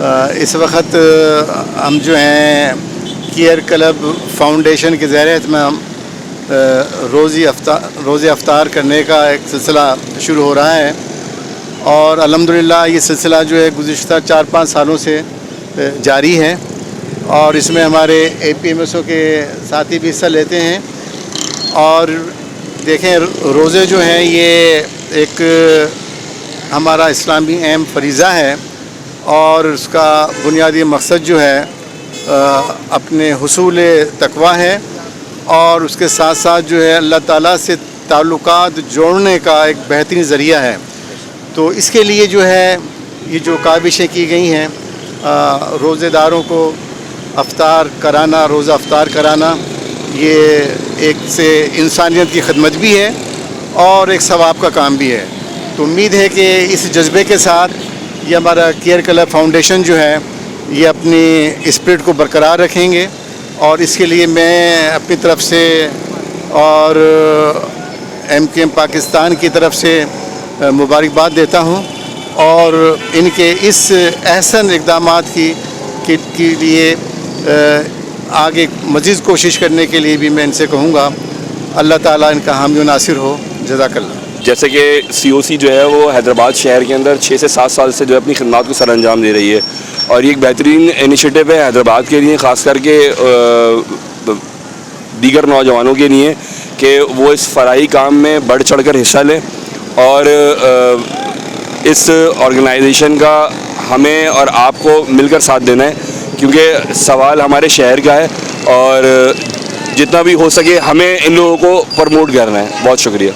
اس وقت ہم جو ہیں کیئر کلب فاؤنڈیشن کے زیر اہتمام روزے افطار کرنے کا ایک سلسلہ شروع ہو رہا ہے، اور الحمدللہ یہ سلسلہ جو ہے گزشتہ 4-5 سالوں سے جاری ہے، اور اس میں ہمارے اے پی ایم ایس او کے ساتھی بھی حصہ لیتے ہیں۔ اور دیکھیں، روزے جو ہیں یہ ایک ہمارا اسلامی اہم فریضہ ہے، اور اس کا بنیادی مقصد جو ہے اپنے حصول تقویٰ ہے، اور اس کے ساتھ ساتھ جو ہے اللہ تعالیٰ سے تعلقات جوڑنے کا ایک بہترین ذریعہ ہے۔ تو اس کے لیے جو ہے یہ جو کاوشیں کی گئی ہیں، روزے داروں کو روزہ افطار کرانا، یہ ایک سے انسانیت کی خدمت بھی ہے اور ایک ثواب کا کام بھی ہے۔ تو امید ہے کہ اس جذبے کے ساتھ یہ ہمارا کیئر کلب فاؤنڈیشن جو ہے یہ اپنی اسپرٹ کو برقرار رکھیں گے، اور اس کے لیے میں اپنی طرف سے اور ایم کیو ایم پاکستان کی طرف سے مبارکباد دیتا ہوں، اور ان کے اس احسن اقدامات کے لیے آگے مزید کوشش کرنے کے لیے بھی میں ان سے کہوں گا اللہ تعالیٰ ان کا حامی و ناصر ہو۔ جزاک اللہ۔ جیسے کہ سی او سی جو ہے وہ حیدرآباد شہر کے اندر 6 سے 7 سال سے جو ہے اپنی خدمات کو سر انجام دے رہی ہے، اور یہ ایک بہترین انیشیٹو ہے حیدرآباد کے لیے، خاص کر کے دیگر نوجوانوں کے لیے، کہ وہ اس فلاحی کام میں بڑھ چڑھ کر حصہ لیں، اور اس آرگنائزیشن کا ہمیں اور آپ کو مل کر ساتھ دینا ہے، کیونکہ سوال ہمارے شہر کا ہے، اور جتنا بھی ہو سکے ہمیں ان لوگوں کو پروموٹ کرنا ہے۔ بہت شکریہ۔